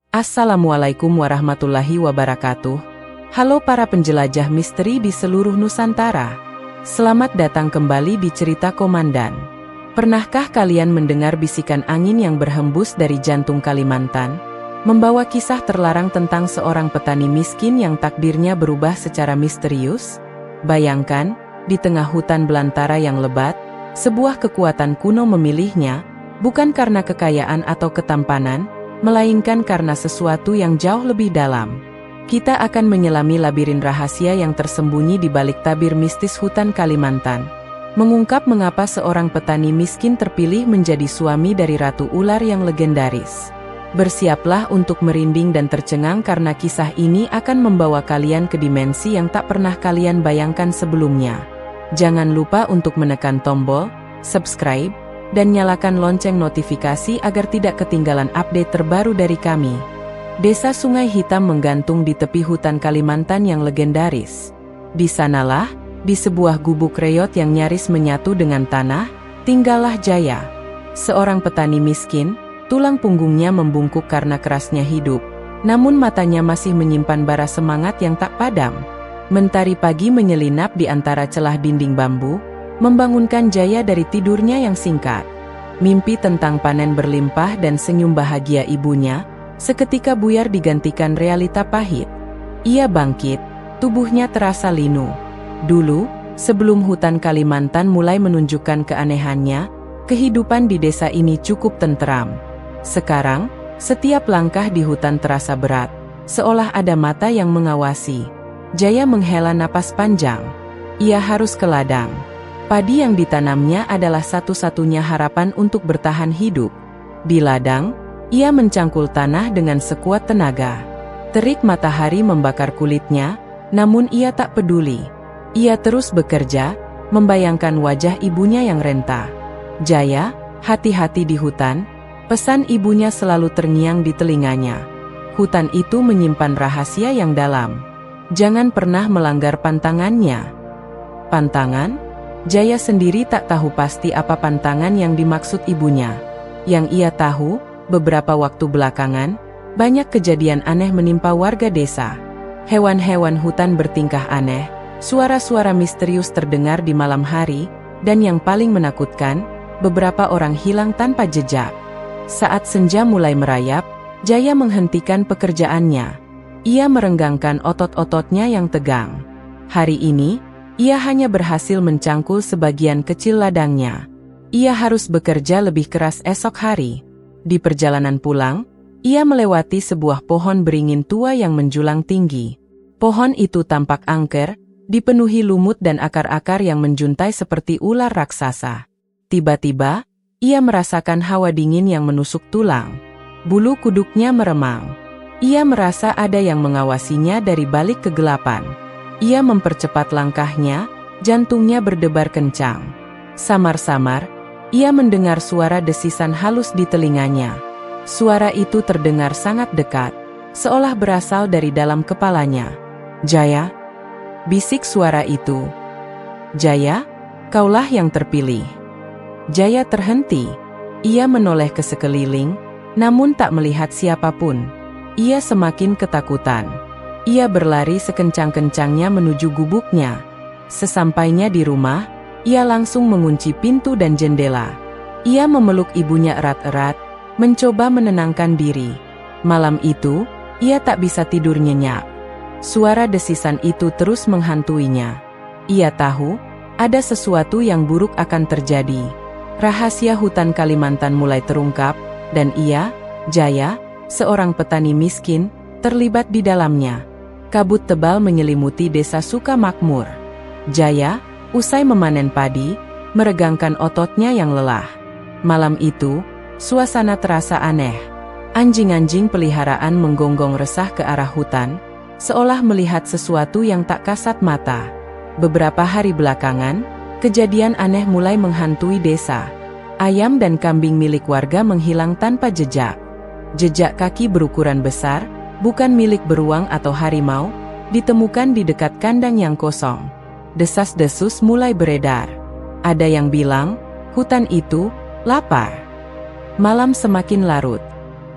Assalamualaikum warahmatullahi wabarakatuh. Halo para penjelajah misteri di seluruh Nusantara. Selamat datang kembali di Cerita Komandan. Pernahkah kalian mendengar bisikan angin yang berhembus dari jantung Kalimantan? Membawa kisah terlarang tentang seorang petani miskin yang takdirnya berubah secara misterius? Bayangkan, di tengah hutan belantara yang lebat, sebuah kekuatan kuno memilihnya, bukan karena kekayaan atau ketampanan, melainkan karena sesuatu yang jauh lebih dalam. Kita akan menyelami labirin rahasia yang tersembunyi di balik tabir mistis hutan Kalimantan. Mengungkap mengapa seorang petani miskin terpilih menjadi suami dari Ratu Ular yang legendaris. Bersiaplah untuk merinding dan tercengang karena kisah ini akan membawa kalian ke dimensi yang tak pernah kalian bayangkan sebelumnya. Jangan lupa untuk menekan tombol subscribe dan nyalakan lonceng notifikasi agar tidak ketinggalan update terbaru dari kami. Desa Sungai Hitam menggantung di tepi hutan Kalimantan yang legendaris. Di sanalah, di sebuah gubuk reot yang nyaris menyatu dengan tanah, tinggallah Jaya. Seorang petani miskin, tulang punggungnya membungkuk karena kerasnya hidup, namun matanya masih menyimpan bara semangat yang tak padam. Mentari pagi menyelinap di antara celah dinding bambu, membangunkan Jaya dari tidurnya yang singkat. Mimpi tentang panen berlimpah dan senyum bahagia ibunya, seketika buyar digantikan realita pahit. Ia bangkit, tubuhnya terasa linu. Dulu, sebelum hutan Kalimantan mulai menunjukkan keanehannya, kehidupan di desa ini cukup tenteram. Sekarang, setiap langkah di hutan terasa berat, seolah ada mata yang mengawasi. Jaya menghela napas panjang. Ia harus ke ladang. Padi yang ditanamnya adalah satu-satunya harapan untuk bertahan hidup. Di ladang, ia mencangkul tanah dengan sekuat tenaga. Terik matahari membakar kulitnya, namun ia tak peduli. Ia terus bekerja, membayangkan wajah ibunya yang renta. "Jaya, hati-hati di hutan," pesan ibunya selalu terngiang di telinganya. Hutan itu menyimpan rahasia yang dalam. Jangan pernah melanggar pantangannya. Pantangan? Jaya sendiri tak tahu pasti apa pantangan yang dimaksud ibunya. Yang ia tahu, beberapa waktu belakangan, banyak kejadian aneh menimpa warga desa. Hewan-hewan hutan bertingkah aneh, suara-suara misterius terdengar di malam hari, dan yang paling menakutkan, beberapa orang hilang tanpa jejak. Saat senja mulai merayap, Jaya menghentikan pekerjaannya. Ia merenggangkan otot-ototnya yang tegang. Hari ini, ia hanya berhasil mencangkul sebagian kecil ladangnya. Ia harus bekerja lebih keras esok hari. Di perjalanan pulang, ia melewati sebuah pohon beringin tua yang menjulang tinggi. Pohon itu tampak angker, dipenuhi lumut dan akar-akar yang menjuntai seperti ular raksasa. Tiba-tiba, ia merasakan hawa dingin yang menusuk tulang. Bulu kuduknya meremang. Ia merasa ada yang mengawasinya dari balik kegelapan. Ia mempercepat langkahnya, jantungnya berdebar kencang. Samar-samar, ia mendengar suara desisan halus di telinganya. Suara itu terdengar sangat dekat, seolah berasal dari dalam kepalanya. "Jaya?" bisik suara itu. "Jaya, kaulah yang terpilih." Jaya terhenti. Ia menoleh ke sekeliling, namun tak melihat siapapun. Ia semakin ketakutan. Ia berlari sekencang-kencangnya menuju gubuknya. Sesampainya di rumah, ia langsung mengunci pintu dan jendela. Ia memeluk ibunya erat-erat, mencoba menenangkan diri. Malam itu, ia tak bisa tidur nyenyak. Suara desisan itu terus menghantuinya. Ia tahu, ada sesuatu yang buruk akan terjadi. Rahasia hutan Kalimantan mulai terungkap, dan ia, Jaya, seorang petani miskin, terlibat di dalamnya. Kabut tebal menyelimuti desa Sukamakmur. Jaya, usai memanen padi, meregangkan ototnya yang lelah. Malam itu, suasana terasa aneh. Anjing-anjing peliharaan menggonggong resah ke arah hutan, seolah melihat sesuatu yang tak kasat mata. Beberapa hari belakangan, kejadian aneh mulai menghantui desa. Ayam dan kambing milik warga menghilang tanpa jejak. Jejak kaki berukuran besar, bukan milik beruang atau harimau, ditemukan di dekat kandang yang kosong. Desas-desus mulai beredar. Ada yang bilang, hutan itu lapar. Malam semakin larut.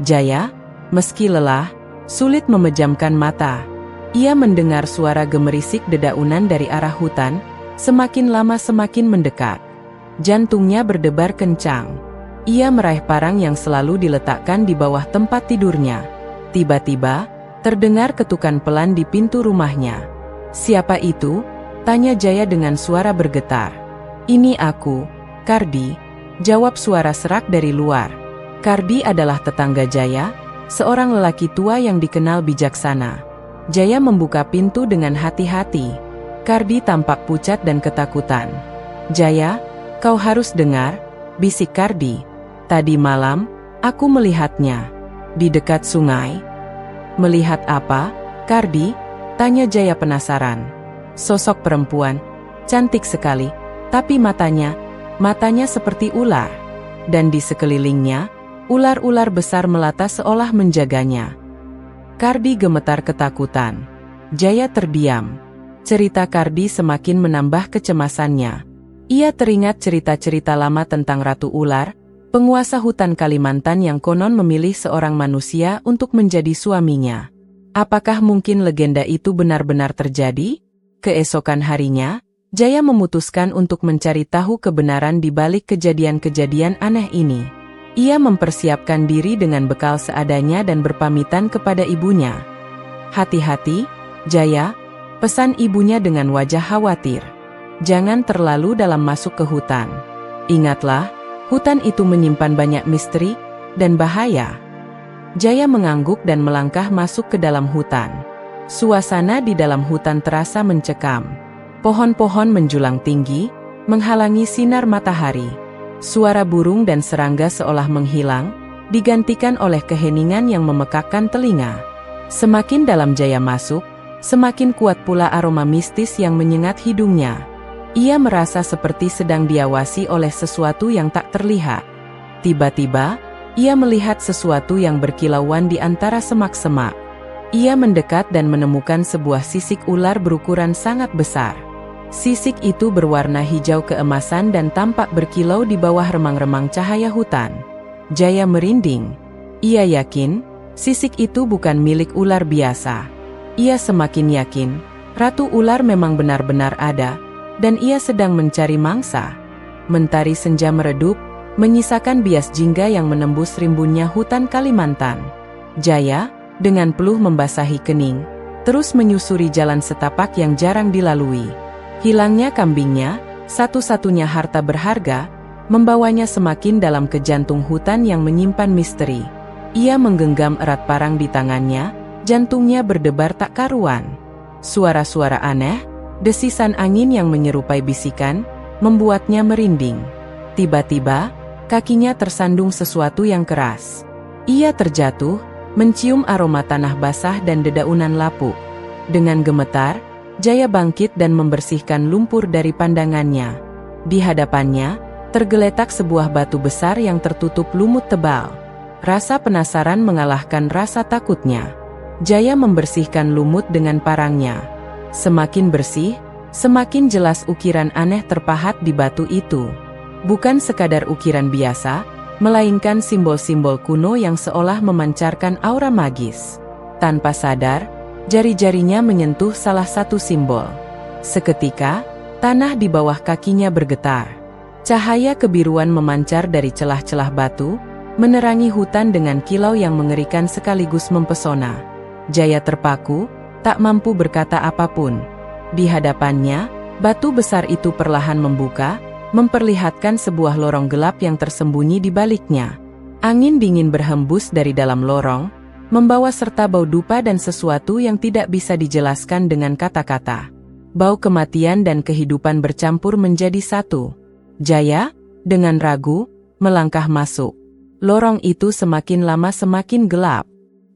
"Jaya, Meski lelah, sulit memejamkan mata. Ia mendengar suara gemerisik dedaunan dari arah hutan, semakin lama semakin mendekat. Jantungnya berdebar kencang. Ia meraih parang yang selalu diletakkan di bawah tempat tidurnya. Tiba-tiba, terdengar ketukan pelan di pintu rumahnya. "Siapa itu?" tanya Jaya dengan suara bergetar. "Ini aku, Kardi," jawab suara serak dari luar. Kardi adalah tetangga Jaya, seorang lelaki tua yang dikenal bijaksana. Jaya membuka pintu dengan hati-hati. Kardi tampak pucat dan ketakutan. "Jaya, kau harus dengar," bisik Kardi. "Tadi malam, aku melihatnya di dekat sungai." "Melihat apa, Kardi?" tanya Jaya penasaran. "Sosok perempuan, cantik sekali, tapi matanya seperti ular. Dan di sekelilingnya, ular-ular besar melata seolah menjaganya." Kardi gemetar ketakutan. Jaya terdiam. Cerita Kardi semakin menambah kecemasannya. Ia teringat cerita-cerita lama tentang Ratu Ular, penguasa hutan Kalimantan yang konon memilih seorang manusia untuk menjadi suaminya. Apakah mungkin legenda itu benar-benar terjadi? Keesokan harinya, Jaya memutuskan untuk mencari tahu kebenaran di balik kejadian-kejadian aneh ini. Ia mempersiapkan diri dengan bekal seadanya dan berpamitan kepada ibunya. "Hati-hati, Jaya," pesan ibunya dengan wajah khawatir. "Jangan terlalu dalam masuk ke hutan. Ingatlah, hutan itu menyimpan banyak misteri dan bahaya." Jaya mengangguk dan melangkah masuk ke dalam hutan. Suasana di dalam hutan terasa mencekam. Pohon-pohon menjulang tinggi, menghalangi sinar matahari. Suara burung dan serangga seolah menghilang, digantikan oleh keheningan yang memekakkan telinga. Semakin dalam Jaya masuk, semakin kuat pula aroma mistis yang menyengat hidungnya. Ia merasa seperti sedang diawasi oleh sesuatu yang tak terlihat. Tiba-tiba, ia melihat sesuatu yang berkilauan di antara semak-semak. Ia mendekat dan menemukan sebuah sisik ular berukuran sangat besar. Sisik itu berwarna hijau keemasan dan tampak berkilau di bawah remang-remang cahaya hutan. Jaya merinding. Ia yakin, sisik itu bukan milik ular biasa. Ia semakin yakin, Ratu Ular memang benar-benar ada, dan ia sedang mencari mangsa. Mentari senja meredup, menyisakan bias jingga yang menembus rimbunnya hutan Kalimantan. Jaya, dengan peluh membasahi kening, terus menyusuri jalan setapak yang jarang dilalui. Hilangnya kambingnya, satu-satunya harta berharga, membawanya semakin dalam ke jantung hutan yang menyimpan misteri. Ia menggenggam erat parang di tangannya, jantungnya berdebar tak karuan. Suara-suara aneh, desisan angin yang menyerupai bisikan, membuatnya merinding. Tiba-tiba, kakinya tersandung sesuatu yang keras. Ia terjatuh, mencium aroma tanah basah dan dedaunan lapuk. Dengan gemetar, Jaya bangkit dan membersihkan lumpur dari pandangannya. Di hadapannya, tergeletak sebuah batu besar yang tertutup lumut tebal. Rasa penasaran mengalahkan rasa takutnya. Jaya membersihkan lumut dengan parangnya. Semakin bersih, semakin jelas ukiran aneh terpahat di batu itu. Bukan sekadar ukiran biasa, melainkan simbol-simbol kuno yang seolah memancarkan aura magis. Tanpa sadar, jari-jarinya menyentuh salah satu simbol. Seketika, tanah di bawah kakinya bergetar. Cahaya kebiruan memancar dari celah-celah batu, menerangi hutan dengan kilau yang mengerikan sekaligus mempesona. Jaya terpaku, tak mampu berkata apapun. Di hadapannya, batu besar itu perlahan membuka, memperlihatkan sebuah lorong gelap yang tersembunyi di baliknya. Angin dingin berhembus dari dalam lorong, membawa serta bau dupa dan sesuatu yang tidak bisa dijelaskan dengan kata-kata. Bau kematian dan kehidupan bercampur menjadi satu. Jaya, dengan ragu, melangkah masuk. Lorong itu semakin lama semakin gelap.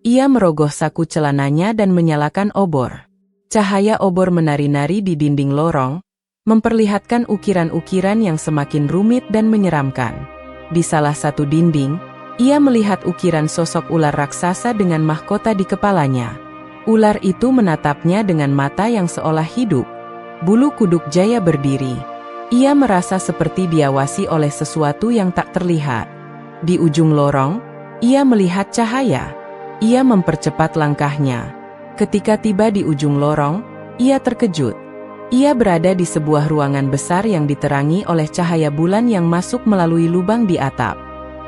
Ia merogoh saku celananya dan menyalakan obor. Cahaya obor menari-nari di dinding lorong, memperlihatkan ukiran-ukiran yang semakin rumit dan menyeramkan. Di salah satu dinding, ia melihat ukiran sosok ular raksasa dengan mahkota di kepalanya. Ular itu menatapnya dengan mata yang seolah hidup. Bulu kuduk Jaya berdiri. Ia merasa seperti diawasi oleh sesuatu yang tak terlihat. Di ujung lorong, ia melihat cahaya. Ia mempercepat langkahnya. Ketika tiba di ujung lorong, ia terkejut. Ia berada di sebuah ruangan besar yang diterangi oleh cahaya bulan yang masuk melalui lubang di atap.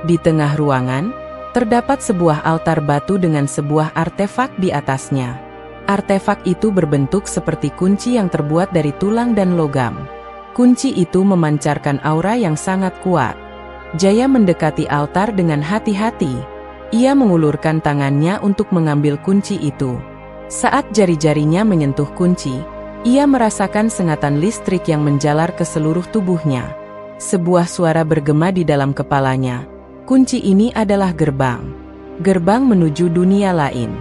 Di tengah ruangan, terdapat sebuah altar batu dengan sebuah artefak di atasnya. Artefak itu berbentuk seperti kunci yang terbuat dari tulang dan logam. Kunci itu memancarkan aura yang sangat kuat. Jaya mendekati altar dengan hati-hati. Ia mengulurkan tangannya untuk mengambil kunci itu. Saat jari-jarinya menyentuh kunci, ia merasakan sengatan listrik yang menjalar ke seluruh tubuhnya. Sebuah suara bergema di dalam kepalanya. Kunci ini adalah gerbang. Gerbang menuju dunia lain.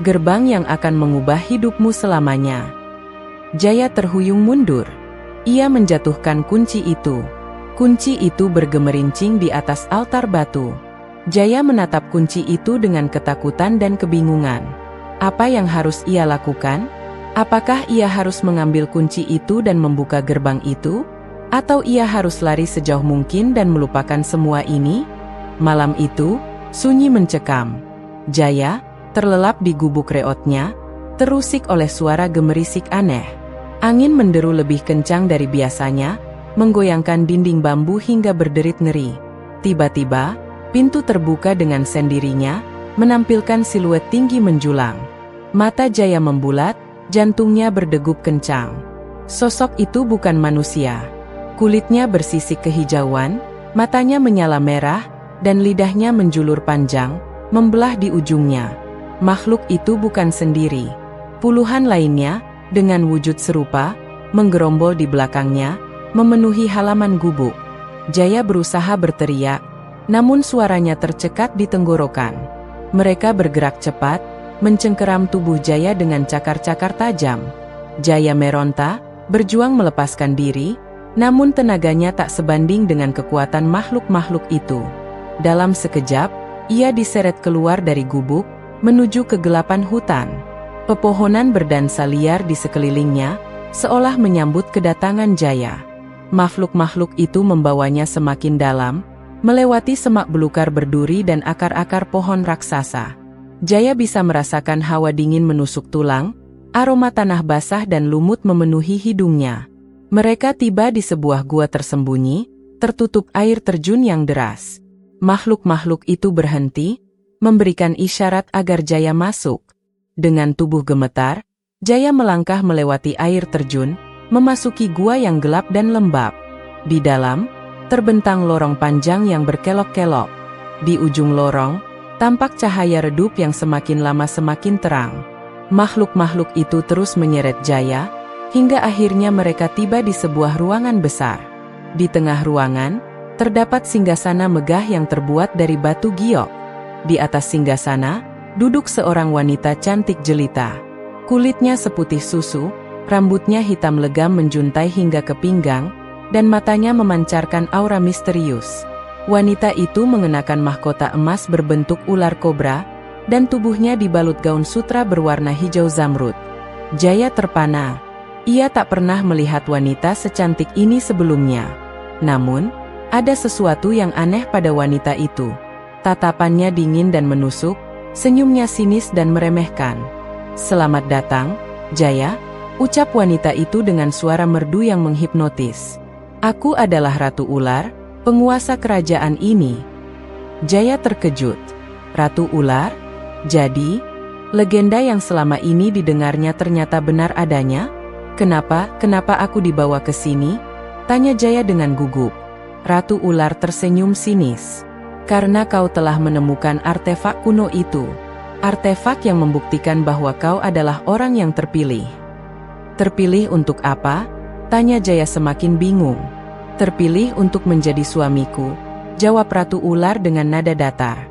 Gerbang yang akan mengubah hidupmu selamanya. Jaya terhuyung mundur. Ia menjatuhkan kunci itu. Kunci itu bergemerincing di atas altar batu. Jaya menatap kunci itu dengan ketakutan dan kebingungan. Apa yang harus ia lakukan? Apakah ia harus mengambil kunci itu dan membuka gerbang itu? Atau ia harus lari sejauh mungkin dan melupakan semua ini? Malam itu, sunyi mencekam. Jaya, terlelap di gubuk reotnya, terusik oleh suara gemerisik aneh. Angin menderu lebih kencang dari biasanya, menggoyangkan dinding bambu hingga berderit ngeri. Tiba-tiba, pintu terbuka dengan sendirinya, menampilkan siluet tinggi menjulang. Mata Jaya membulat, jantungnya berdegup kencang. Sosok itu bukan manusia. Kulitnya bersisik kehijauan, matanya menyala merah, dan lidahnya menjulur panjang, membelah di ujungnya. Makhluk itu bukan sendiri. Puluhan lainnya, dengan wujud serupa, menggerombol di belakangnya, memenuhi halaman gubuk. Jaya berusaha berteriak, namun suaranya tercekat di tenggorokan. Mereka bergerak cepat, mencengkeram tubuh Jaya dengan cakar-cakar tajam. Jaya meronta, berjuang melepaskan diri, namun tenaganya tak sebanding dengan kekuatan makhluk-makhluk itu. Dalam sekejap, ia diseret keluar dari gubuk, menuju kegelapan hutan. Pepohonan berdansa liar di sekelilingnya, seolah menyambut kedatangan Jaya. Makhluk-makhluk itu membawanya semakin dalam, melewati semak belukar berduri dan akar-akar pohon raksasa. Jaya bisa merasakan hawa dingin menusuk tulang, aroma tanah basah dan lumut memenuhi hidungnya. Mereka tiba di sebuah gua tersembunyi, tertutup air terjun yang deras. Makhluk-makhluk itu berhenti, memberikan isyarat agar Jaya masuk. Dengan tubuh gemetar, Jaya melangkah melewati air terjun, memasuki gua yang gelap dan lembab. Di dalam, terbentang lorong panjang yang berkelok-kelok. Di ujung lorong, tampak cahaya redup yang semakin lama semakin terang. Makhluk-makhluk itu terus menyeret Jaya, hingga akhirnya mereka tiba di sebuah ruangan besar. Di tengah ruangan, terdapat singgasana megah yang terbuat dari batu giok. Di atas singgasana, duduk seorang wanita cantik jelita. Kulitnya seputih susu, rambutnya hitam legam menjuntai hingga ke pinggang, dan matanya memancarkan aura misterius. Wanita itu mengenakan mahkota emas berbentuk ular kobra, dan tubuhnya dibalut gaun sutra berwarna hijau zamrud. Jaya terpana. Ia tak pernah melihat wanita secantik ini sebelumnya. Namun, ada sesuatu yang aneh pada wanita itu. Tatapannya dingin dan menusuk, senyumnya sinis dan meremehkan. "Selamat datang, Jaya," ucap wanita itu dengan suara merdu yang menghipnotis. "Aku adalah Ratu Ular, penguasa kerajaan ini." Jaya terkejut. Ratu Ular? Jadi, legenda yang selama ini didengarnya ternyata benar adanya? Kenapa aku dibawa ke sini?" tanya Jaya dengan gugup. Ratu Ular tersenyum sinis. "Karena kau telah menemukan artefak kuno itu. Artefak yang membuktikan bahwa kau adalah orang yang terpilih." "Terpilih untuk apa?" tanya Jaya semakin bingung. "Terpilih untuk menjadi suamiku," jawab Ratu Ular dengan nada datar.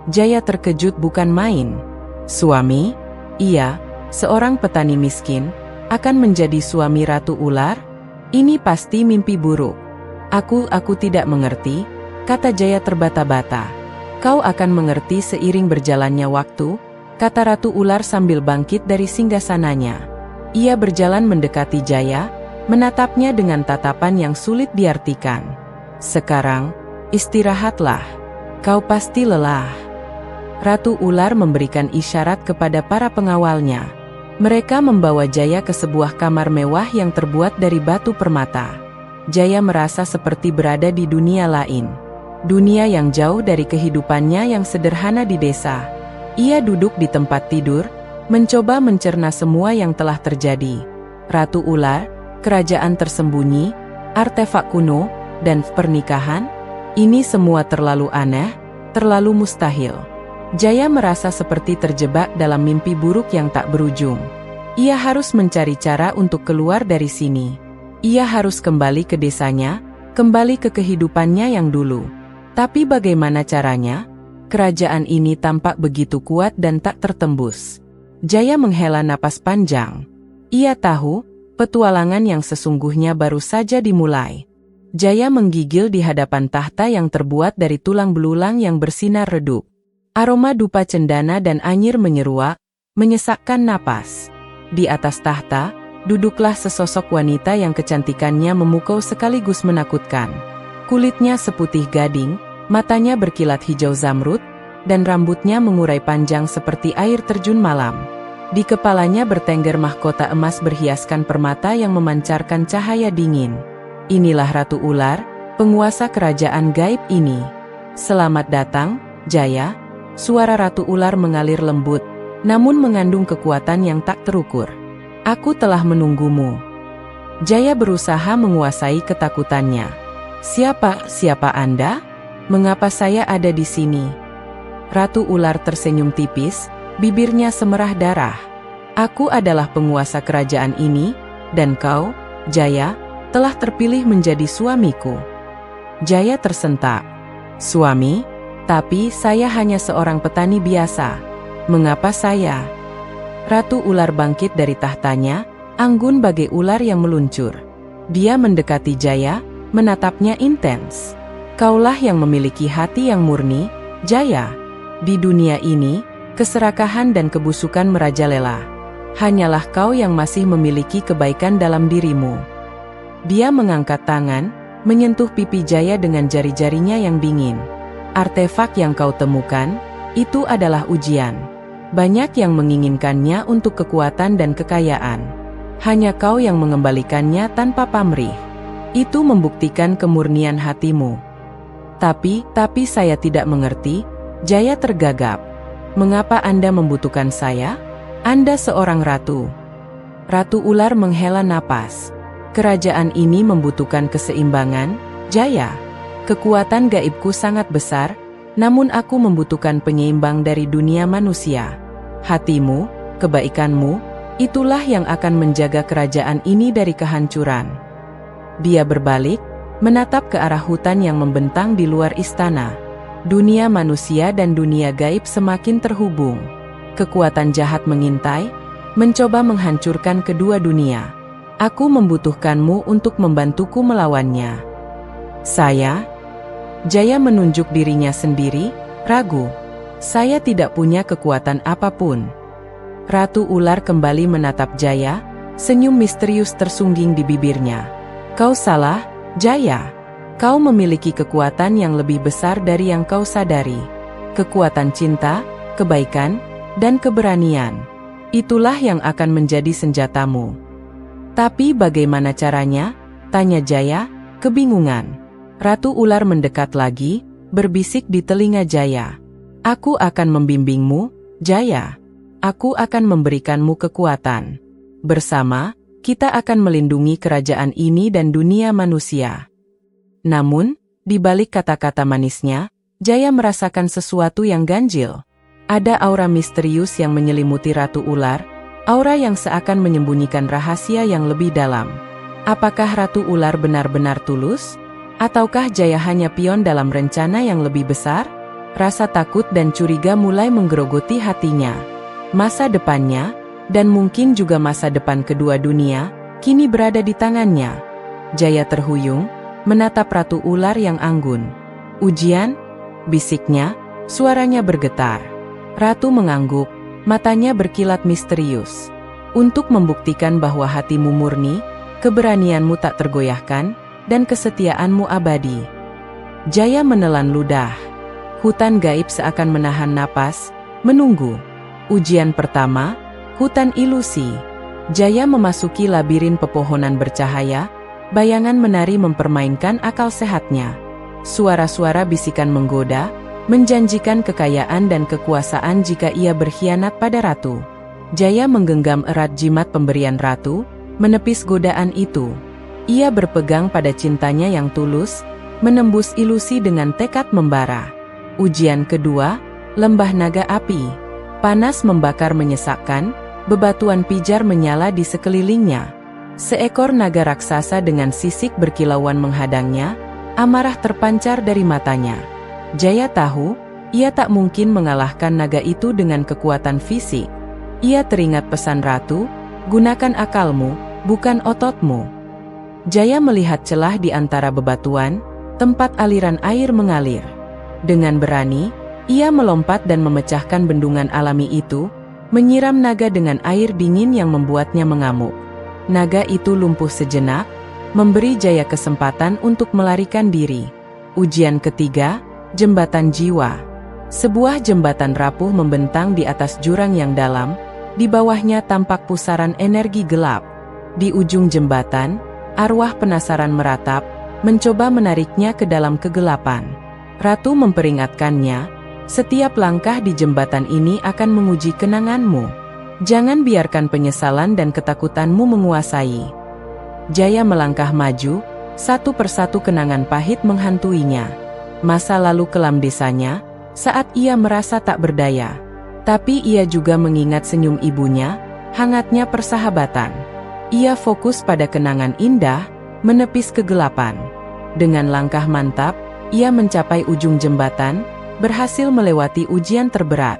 Jaya terkejut bukan main. "Suami? Iya, seorang petani miskin, akan menjadi suami Ratu Ular? Ini pasti mimpi buruk." Aku tidak mengerti," kata Jaya terbata-bata. "Kau akan mengerti seiring berjalannya waktu," kata Ratu Ular sambil bangkit dari singgasananya. Ia berjalan mendekati Jaya, menatapnya dengan tatapan yang sulit diartikan. "Sekarang, istirahatlah. Kau pasti lelah." Ratu Ular memberikan isyarat kepada para pengawalnya. Mereka membawa Jaya ke sebuah kamar mewah yang terbuat dari batu permata. Jaya merasa seperti berada di dunia lain. Dunia yang jauh dari kehidupannya yang sederhana di desa. Ia duduk di tempat tidur, mencoba mencerna semua yang telah terjadi. Ratu Ular, kerajaan tersembunyi, artefak kuno, dan pernikahan. Ini semua terlalu aneh, terlalu mustahil. Jaya merasa seperti terjebak dalam mimpi buruk yang tak berujung. Ia harus mencari cara untuk keluar dari sini. Ia harus kembali ke desanya, kembali ke kehidupannya yang dulu. Tapi bagaimana caranya? Kerajaan ini tampak begitu kuat dan tak tertembus. Jaya menghela napas panjang. Ia tahu, petualangan yang sesungguhnya baru saja dimulai. Jaya menggigil di hadapan tahta yang terbuat dari tulang belulang yang bersinar redup. Aroma dupa cendana dan anyir menyeruak, menyesakkan napas. Di atas tahta, duduklah sesosok wanita yang kecantikannya memukau sekaligus menakutkan. Kulitnya seputih gading, matanya berkilat hijau zamrud, dan rambutnya mengurai panjang seperti air terjun malam. Di kepalanya bertengger mahkota emas berhiaskan permata yang memancarkan cahaya dingin. Inilah Ratu Ular, penguasa kerajaan gaib ini. Selamat datang, Jaya. Suara Ratu Ular mengalir lembut, namun mengandung kekuatan yang tak terukur. Aku telah menunggumu. Jaya berusaha menguasai ketakutannya. Siapa Anda? Mengapa saya ada di sini? Ratu Ular tersenyum tipis, bibirnya semerah darah. Aku adalah penguasa kerajaan ini, dan kau, Jaya, telah terpilih menjadi suamiku. Jaya tersentak. Suami? Tapi saya hanya seorang petani biasa. Mengapa saya? Ratu Ular bangkit dari tahtanya, anggun bagai ular yang meluncur. Dia mendekati Jaya, menatapnya intens. Kaulah yang memiliki hati yang murni, Jaya. Di dunia ini, keserakahan dan kebusukan merajalela. Hanyalah kau yang masih memiliki kebaikan dalam dirimu. Dia mengangkat tangan, menyentuh pipi Jaya dengan jari-jarinya yang dingin. Artefak yang kau temukan, itu adalah ujian. Banyak yang menginginkannya untuk kekuatan dan kekayaan. Hanya kau yang mengembalikannya tanpa pamrih. Itu membuktikan kemurnian hatimu. Tapi saya tidak mengerti. Jaya tergagap. Mengapa Anda membutuhkan saya? Anda seorang ratu. Ratu Ular menghela napas. Kerajaan ini membutuhkan keseimbangan, Jaya. Kekuatan gaibku sangat besar, namun aku membutuhkan penyeimbang dari dunia manusia. Hatimu, kebaikanmu, itulah yang akan menjaga kerajaan ini dari kehancuran. Dia berbalik, menatap ke arah hutan yang membentang di luar istana. Dunia manusia dan dunia gaib semakin terhubung. Kekuatan jahat mengintai, mencoba menghancurkan kedua dunia. Aku membutuhkanmu untuk membantuku melawannya. Saya? Jaya menunjuk dirinya sendiri, ragu. Saya tidak punya kekuatan apapun. Ratu Ular kembali menatap Jaya, senyum misterius tersungging di bibirnya. Kau salah, Jaya. Kau memiliki kekuatan yang lebih besar dari yang kau sadari. Kekuatan cinta, kebaikan, dan keberanian. Itulah yang akan menjadi senjatamu. Tapi bagaimana caranya? Tanya Jaya, kebingungan. Ratu Ular mendekat lagi, berbisik di telinga Jaya. Aku akan membimbingmu, Jaya. Aku akan memberikanmu kekuatan. Bersama, kita akan melindungi kerajaan ini dan dunia manusia. Namun, di balik kata-kata manisnya, Jaya merasakan sesuatu yang ganjil. Ada aura misterius yang menyelimuti Ratu Ular, aura yang seakan menyembunyikan rahasia yang lebih dalam. Apakah Ratu Ular benar-benar tulus? Ataukah Jaya hanya pion dalam rencana yang lebih besar? Rasa takut dan curiga mulai menggerogoti hatinya. Masa depannya, dan mungkin juga masa depan kedua dunia, kini berada di tangannya. Jaya terhuyung, menatap Ratu Ular yang anggun. Ujian? Bisiknya, suaranya bergetar. Ratu mengangguk, matanya berkilat misterius. Untuk membuktikan bahwa hatimu murni, keberanianmu tak tergoyahkan, dan kesetiaanmu abadi. Jaya menelan ludah. Hutan gaib seakan menahan napas, Menunggu. Ujian pertama, hutan ilusi. Jaya memasuki labirin pepohonan bercahaya, bayangan menari mempermainkan akal sehatnya. Suara-suara bisikan menggoda, menjanjikan kekayaan dan kekuasaan jika ia berkhianat pada ratu. Jaya menggenggam erat jimat pemberian ratu, menepis godaan itu. Ia berpegang pada cintanya yang tulus, menembus ilusi dengan tekad membara. Ujian kedua, lembah naga api. Panas membakar menyesakkan, bebatuan pijar menyala di sekelilingnya. Seekor naga raksasa dengan sisik berkilauan menghadangnya, amarah terpancar dari matanya. Jaya tahu, ia tak mungkin mengalahkan naga itu dengan kekuatan fisik. Ia teringat pesan ratu, gunakan akalmu, bukan ototmu. Jaya melihat celah di antara bebatuan, tempat aliran air mengalir. Dengan berani, ia melompat dan memecahkan bendungan alami itu, menyiram naga dengan air dingin yang membuatnya mengamuk. Naga itu lumpuh sejenak, memberi Jaya kesempatan untuk melarikan diri. Ujian ketiga, jembatan jiwa. Sebuah jembatan rapuh membentang di atas jurang yang dalam, di bawahnya tampak pusaran energi gelap. Di ujung jembatan, arwah penasaran meratap, mencoba menariknya ke dalam kegelapan. Ratu memperingatkannya, setiap langkah di jembatan ini akan menguji kenanganmu. Jangan biarkan penyesalan dan ketakutanmu menguasai. Jaya melangkah maju, satu persatu kenangan pahit menghantuinya. Masa lalu kelam desanya, saat ia merasa tak berdaya. Tapi ia juga mengingat senyum ibunya, hangatnya persahabatan. Ia fokus pada kenangan indah, menepis kegelapan. Dengan langkah mantap, ia mencapai ujung jembatan, berhasil melewati ujian terberat.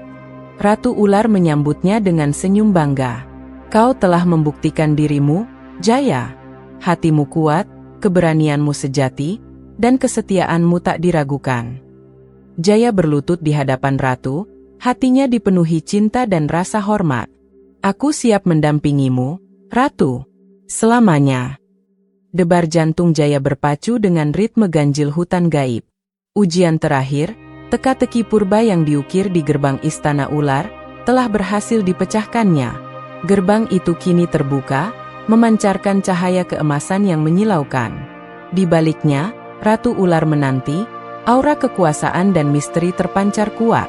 Ratu Ular menyambutnya dengan senyum bangga. Kau telah membuktikan dirimu, Jaya. Hatimu kuat, keberanianmu sejati, dan kesetiaanmu tak diragukan. Jaya berlutut di hadapan ratu, hatinya dipenuhi cinta dan rasa hormat. Aku siap mendampingimu, ratu, selamanya. Debar jantung Jaya berpacu dengan ritme ganjil hutan gaib. Ujian terakhir, teka-teki purba yang diukir di gerbang istana ular, telah berhasil dipecahkannya. Gerbang itu kini terbuka, memancarkan cahaya keemasan yang menyilaukan. Di baliknya, Ratu Ular menanti, aura kekuasaan dan misteri terpancar kuat.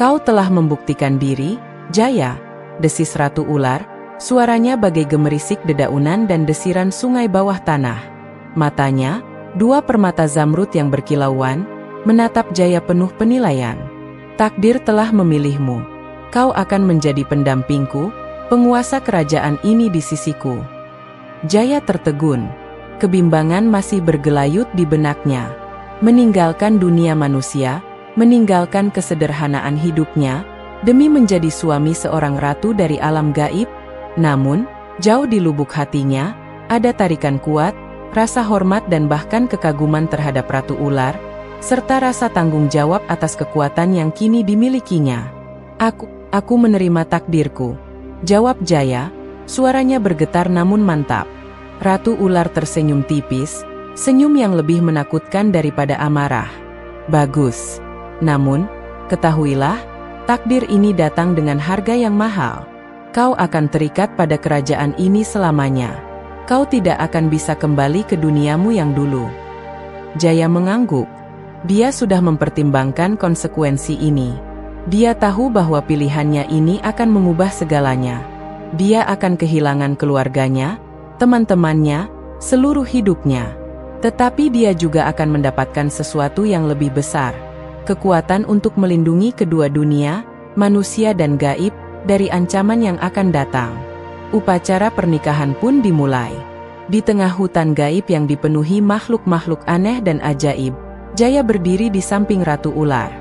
Kau telah membuktikan diri, Jaya, desis Ratu Ular, suaranya bagai gemerisik dedaunan dan desiran sungai bawah tanah. Matanya, dua permata zamrud yang berkilauan, menatap Jaya penuh penilaian. Takdir telah memilihmu. Kau akan menjadi pendampingku, penguasa kerajaan ini di sisiku. Jaya tertegun. Kebimbangan masih bergelayut di benaknya. Meninggalkan dunia manusia, meninggalkan kesederhanaan hidupnya, demi menjadi suami seorang ratu dari alam gaib. Namun, jauh di lubuk hatinya, ada tarikan kuat, rasa hormat dan bahkan kekaguman terhadap Ratu Ular, serta rasa tanggung jawab atas kekuatan yang kini dimilikinya. Aku menerima takdirku, jawab Jaya, suaranya bergetar namun mantap. Ratu Ular tersenyum tipis, senyum yang lebih menakutkan daripada amarah. Bagus. Namun, ketahuilah, takdir ini datang dengan harga yang mahal. Kau akan terikat pada kerajaan ini selamanya. Kau tidak akan bisa kembali ke duniamu yang dulu. Jaya mengangguk. Dia sudah mempertimbangkan konsekuensi ini. Dia tahu bahwa pilihannya ini akan mengubah segalanya. Dia akan kehilangan keluarganya, teman-temannya, seluruh hidupnya. Tetapi dia juga akan mendapatkan sesuatu yang lebih besar. Kekuatan untuk melindungi kedua dunia, manusia dan gaib, dari ancaman yang akan datang. Upacara pernikahan pun dimulai. Di tengah hutan gaib yang dipenuhi makhluk-makhluk aneh dan ajaib, Jaya berdiri di samping Ratu Ular.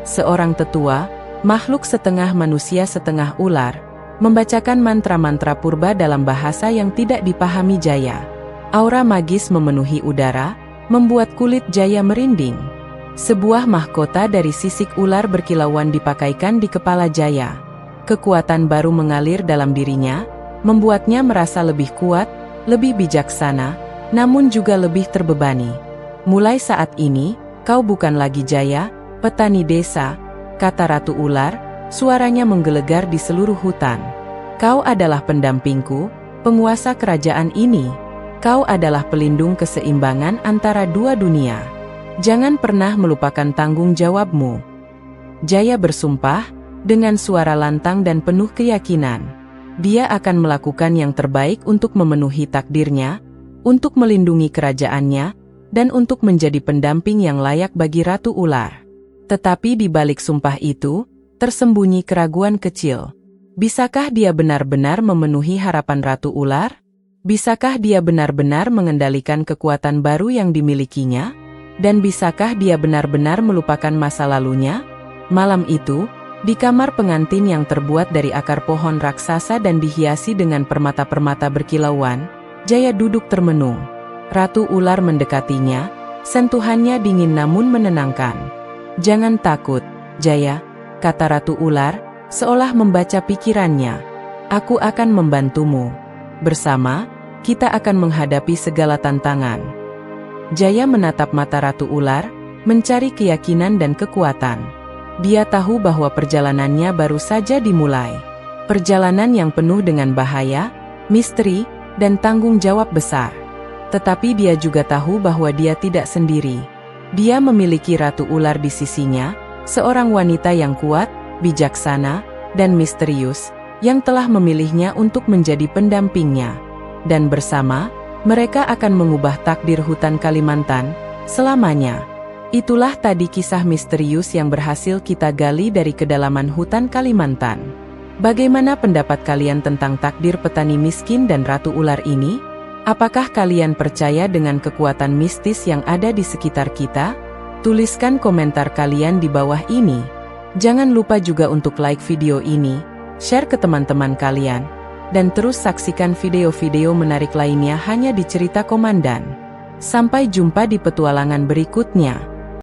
Seorang tetua, makhluk setengah manusia setengah ular, membacakan mantra-mantra purba dalam bahasa yang tidak dipahami Jaya. Aura magis memenuhi udara, membuat kulit Jaya merinding. Sebuah mahkota dari sisik ular berkilauan dipakaikan di kepala Jaya. Kekuatan baru mengalir dalam dirinya, membuatnya merasa lebih kuat, lebih bijaksana, namun juga lebih terbebani. Mulai saat ini, kau bukan lagi Jaya, petani desa, kata Ratu Ular, Suaranya menggelegar di seluruh hutan. Kau adalah pendampingku, penguasa kerajaan ini. Kau adalah pelindung keseimbangan antara dua dunia. Jangan pernah melupakan tanggung jawabmu. Jaya bersumpah, dengan suara lantang dan penuh keyakinan. Dia akan melakukan yang terbaik untuk memenuhi takdirnya, untuk melindungi kerajaannya, dan untuk menjadi pendamping yang layak bagi Ratu Ular. Tetapi di balik sumpah itu, tersembunyi keraguan kecil. Bisakah dia benar-benar memenuhi harapan Ratu Ular? Bisakah dia benar-benar mengendalikan kekuatan baru yang dimilikinya? Dan bisakah dia benar-benar melupakan masa lalunya? Malam itu, di kamar pengantin yang terbuat dari akar pohon raksasa dan dihiasi dengan permata-permata berkilauan, Jaya duduk termenung. Ratu Ular mendekatinya, sentuhannya dingin namun menenangkan. "Jangan takut, Jaya," kata Ratu Ular, seolah membaca pikirannya. "Aku akan membantumu. Bersama, kita akan menghadapi segala tantangan." Jaya menatap mata Ratu Ular, mencari keyakinan dan kekuatan. Dia tahu bahwa perjalanannya baru saja dimulai. Perjalanan yang penuh dengan bahaya, misteri, dan tanggung jawab besar. Tetapi dia juga tahu bahwa dia tidak sendiri. Dia memiliki Ratu Ular di sisinya, seorang wanita yang kuat, bijaksana, dan misterius, yang telah memilihnya untuk menjadi pendampingnya. Dan bersama, mereka akan mengubah takdir hutan Kalimantan selamanya. Itulah tadi kisah misterius yang berhasil kita gali dari kedalaman hutan Kalimantan. Bagaimana pendapat kalian tentang takdir petani miskin dan Ratu Ular ini? Apakah kalian percaya dengan kekuatan mistis yang ada di sekitar kita? Tuliskan komentar kalian di bawah ini. Jangan lupa juga untuk like video ini, share ke teman-teman kalian, dan terus saksikan video-video menarik lainnya hanya di Cerita Komandan. Sampai jumpa di petualangan berikutnya.